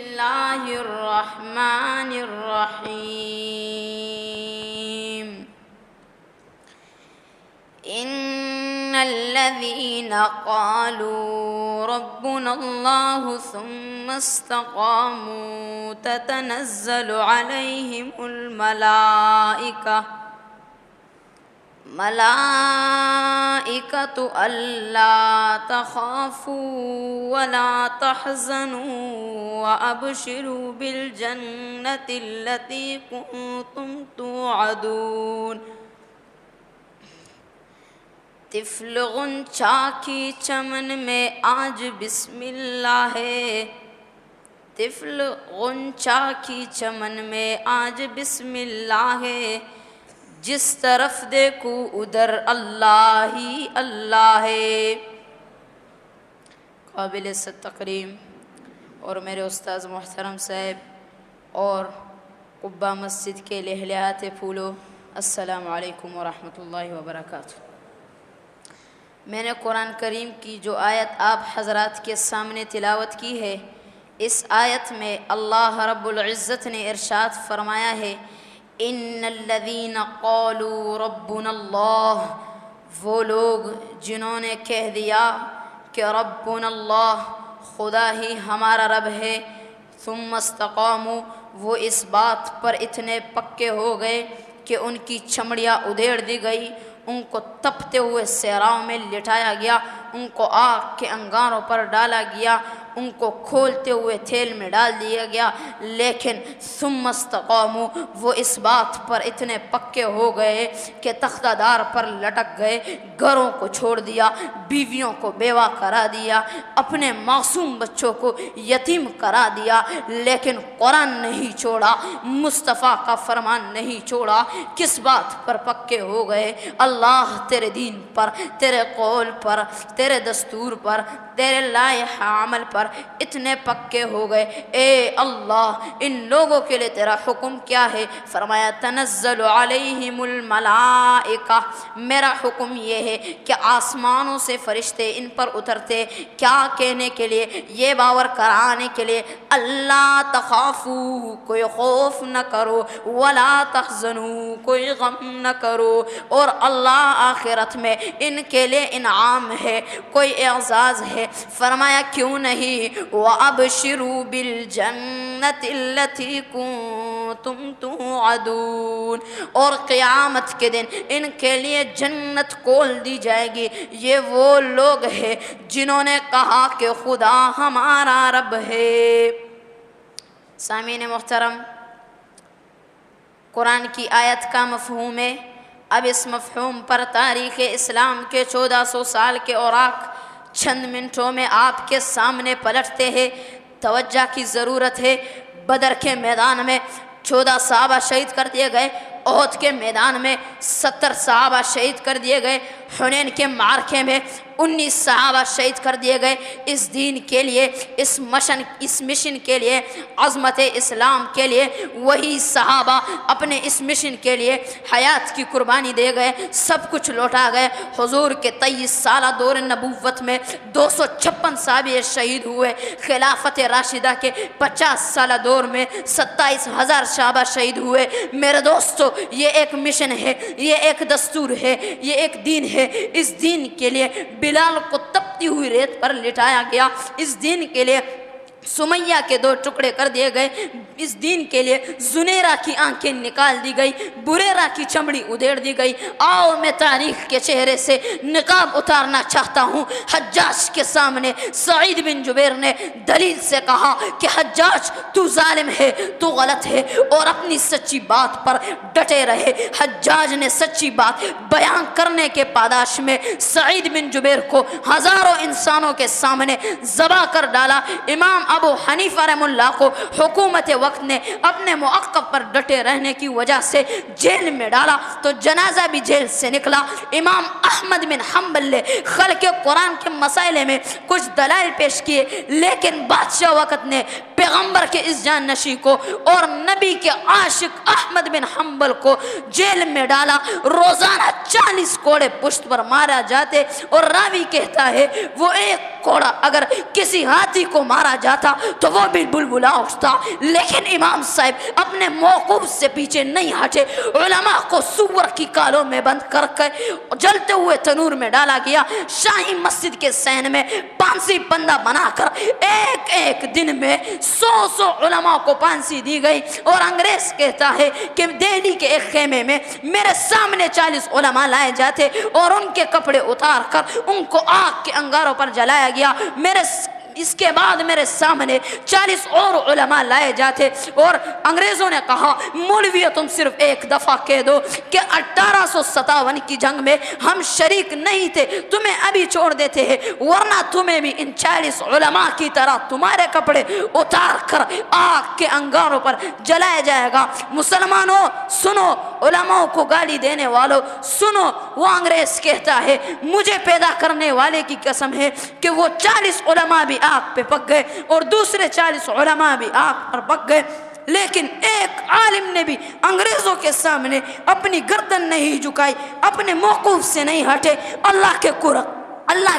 الله الرحمن الرحيم إن الذين قالوا ربنا الله ثم استقاموا تتنزل عليهم الملائكة ألا تخافوا ولا تحزنوا وأبشروا بالجنة التي كنتم توعدون طفل غنچا کی چمن میں آج بسم اللہ ہے طفل غنچا کی چمن میں آج بسم اللہ ہے جس طرف دیکھو ادھر اللہ ہی اللہ ہے۔ قابل عزت تکریم اور میرے استاذ محترم صاحب اور قبہ مسجد کے لہلیات پھولو، السلام علیکم ورحمۃ اللہ وبرکاتہ۔ میں نے قرآن کریم کی جو آیت آپ حضرات کے سامنے تلاوت کی ہے، اس آیت میں اللہ رب العزت نے ارشاد فرمایا ہے ان الذین قالوا ربنا اللہ، وہ لوگ جنہوں نے کہہ دیا کہ ربنا اللہ، خدا ہی ہمارا رب ہے، ثم استقاموا، وہ اس بات پر اتنے پکے ہو گئے کہ ان کی چمڑیاں ادھیڑ دی گئی، ان کو تپتے ہوئے صحراؤں میں لٹایا گیا، ان کو آگ کے انگاروں پر ڈالا گیا، ان کو کھولتے ہوئے تیل میں ڈال دیا گیا، لیکن ثم استقاموا، وہ اس بات پر اتنے پکے ہو گئے کہ تختہ دار پر لٹک گئے، گھروں کو چھوڑ دیا، بیویوں کو بیوہ کرا دیا، اپنے معصوم بچوں کو یتیم کرا دیا، لیکن قرآن نہیں چھوڑا، مصطفیٰ کا فرمان نہیں چھوڑا۔ کس بات پر پکے ہو گئے؟ اللہ تیرے دین پر، تیرے قول پر، تیرے دستور پر، تیرے لائحہ عمل پر اتنے پکے ہو گئے۔ اے اللہ، ان لوگوں کے لیے تیرا حکم کیا ہے؟ فرمایا تنزل علیہم الملائکہ، میرا حکم یہ ہے کہ آسمانوں سے فرشتے ان پر اترتے، کیا کہنے کے لیے؟ یہ باور کرانے کے لیے اللہ تخافوا، کوئی خوف نہ کرو، ولا تحزنوا، کوئی غم نہ کرو، اور اللہ آخرت میں ان کے لیے انعام ہے، کوئی اعزاز ہے۔ فرمایا کیوں نہیں؟ وَأَبْشِرُوا بِالْجَنَّةِ الَّتِي كُنتُمْ تُوعَدُونَ، اور قیامت کے دن ان کے لیے جنت کھول دی جائے گی۔ یہ وہ لوگ ہیں جنہوں نے کہا کہ خدا ہمارا رب ہے۔ سامعین محترم، قرآن کی آیت کا مفہوم ہے۔ اب اس مفہوم پر تاریخ اسلام کے 1400 سال کے اوراق چند منٹوں میں آپ کے سامنے پلٹتے ہیں۔ توجہ کی ضرورت ہے۔ بدر کے میدان میں 14 صحابہ شہید کر دیے گئے، احد کے میدان میں 70 صحابہ شہید کر دیے گئے، حنین کے معرکے میں 19 صحابہ شہید کر دیے گئے۔ اس دین کے لیے، اس مشن کے لیے، عظمت اسلام کے لیے وہی صحابہ اپنے اس مشن کے لیے حیات کی قربانی دے گئے، سب کچھ لوٹا گئے۔ حضور کے 23 سالہ دور نبوت میں 256 صحابہ شہید ہوئے۔ خلافت راشدہ کے 50 سالہ دور میں 27,000 صحابہ شہید ہوئے۔ میرے دوستو، یہ ایک مشن ہے، یہ ایک دستور ہے، یہ ایک دین ہے۔ اس دین کے لیے بلال کو تپتی ہوئی ریت پر لٹایا گیا، اس دین کے لیے سمیہ کے 2 ٹکڑے کر دیے گئے، اس دین کے لیے زنیرہ کی آنکھیں نکال دی گئی، بریرہ کی چمڑی ادھیڑ دی گئی۔ آؤ میں تاریخ کے چہرے سے نقاب اتارنا چاہتا ہوں۔ حجاج کے سامنے سعید بن جبیر نے دلیل سے کہا کہ حجاج تو ظالم ہے، تو غلط ہے، اور اپنی سچی بات پر ڈٹے رہے۔ حجاج نے سچی بات بیان کرنے کے پاداش میں سعید بن جبیر کو ہزاروں انسانوں کے سامنے ذبح کر ڈالا۔ امام ابو حنیفہ رحمہ اللہ کو حکومت وقت نے اپنے موقف پر ڈٹے رہنے کی وجہ سے جیل میں ڈالا تو جنازہ بھی جیل سے نکلا۔ امام احمد بن حنبل نے خلق قرآن کے مسائل میں کچھ دلائل پیش کیے، لیکن بادشاہ وقت نے پیغمبر کے اس جانشین کو اور نبی کے عاشق احمد بن حنبل کو جیل میں ڈالا۔ روزانہ 40 کوڑے پشت پر مارا جاتے، اور راوی کہتا ہے وہ ایک کوڑا اگر کسی ہاتھی کو مارا جاتا تو وہ بھی بلبلا اٹھتا، لیکن امام صاحب اپنے موقوف سے پیچھے نہیں ہٹے۔ علماء کو سور کی کالوں میں بند کر کے جلتے ہوئے تنور میں ڈالا گیا۔ شاہی مسجد کے صحن میں پھانسی پندہ بنا کر ایک ایک دن میں 100 علماء کو پھانسی دی گئی، اور انگریز کہتا ہے کہ دہلی کے ایک خیمے میں میرے سامنے 40 علماء لائے جاتے اور ان کے کپڑے اتار کر ان کو آگ کے انگاروں پر جلایا گیا۔ اس کے بعد میرے سامنے 40 اور علماء لائے جاتے، اور انگریزوں نے کہا مولویو تم صرف ایک دفعہ کہہ دو کہ 1857 کی جنگ میں ہم شریک نہیں تھے، تمہیں ابھی چھوڑ دیتے ہیں، ورنہ تمہیں بھی ان 40 علماء کی طرح تمہارے کپڑے اتار کر آگ کے انگاروں پر جلایا جائے گا۔ مسلمانوں سنو، علماء کو گالی دینے والوں سنو، وہ انگریز کہتا ہے مجھے پیدا کرنے والے کی قسم ہے کہ وہ 40 علماء بھی آگ پہ پک گئے اور دوسرے 40 علماء بھی آگ پر پک گئے، لیکن ایک عالم نے بھی انگریزوں کے سامنے اپنی گردن نہیں جھکائی، اپنے موقوف سے نہیں ہٹے، اللہ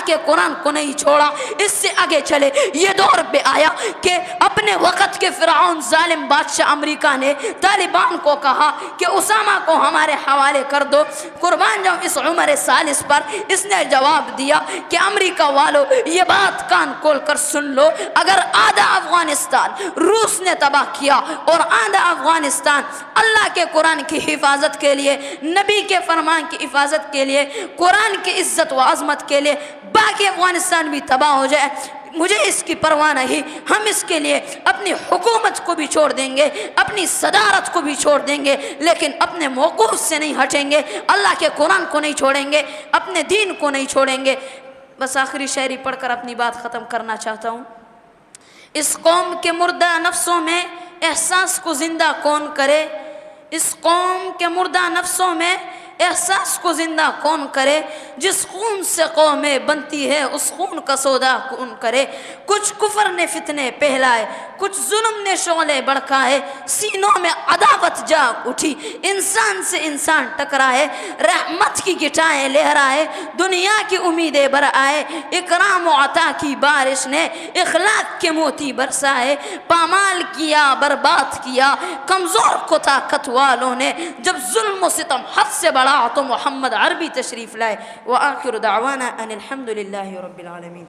کے قرآن کو نہیں چھوڑا۔ اس سے آگے چلے، یہ دور پہ آیا کہ اپنے وقت کے فرعون ظالم بادشاہ امریکہ نے طالبان کو کہا کہ اسامہ کو ہمارے حوالے کر دو، قربان جاؤں اس عمر ثالث پر۔ اس نے جواب دیا کہ امریکہ والوں یہ بات کان کھول کر سن لو، اگر آدھا افغانستان روس نے تباہ کیا اور آدھا افغانستان اللہ کے قرآن کی حفاظت کے لیے، نبی کے فرمان کی حفاظت کے لیے، قرآن کی عزت و عظمت کے لیے باقی افغانستان بھی تباہ ہو جائے، مجھے اس کی پرواہ نہیں، ہم اس کے لیے اپنی حکومت کو بھی چھوڑ دیں گے، اپنی صدارت کو بھی چھوڑ دیں گے، لیکن اپنے موقوف سے نہیں ہٹیں گے، اللہ کے قرآن کو نہیں چھوڑیں گے، اپنے دین کو نہیں چھوڑیں گے۔ بس آخری شاعری پڑھ کر اپنی بات ختم کرنا چاہتا ہوں۔ اس قوم کے مردہ نفسوں میں احساس کو زندہ کون کرے، اس قوم کے مردہ نفسوں میں احساس کو زندہ کون کرے، جس خون سے قومیں بنتی ہے اس خون کا سودا کون کرے۔ کچھ کفر نے فتنے پہلائے، کچھ ظلم نے شعلے بڑکائے، سینوں میں عداوت جاگ اٹھی، انسان سے انسان ٹکرائے، رحمت کی گٹائیں لہرائے، دنیا کی امیدیں برآئے، اکرام و عطا کی بارش نے اخلاق کے موتی برسائے، پامال کیا برباد کیا کمزور کو طاقت والوں نے، جب ظلم و ستم حد سے بڑھا تو محمد عربی تشریف لائے۔ وآخر دعوانا ان الحمد للہ رب العالمین۔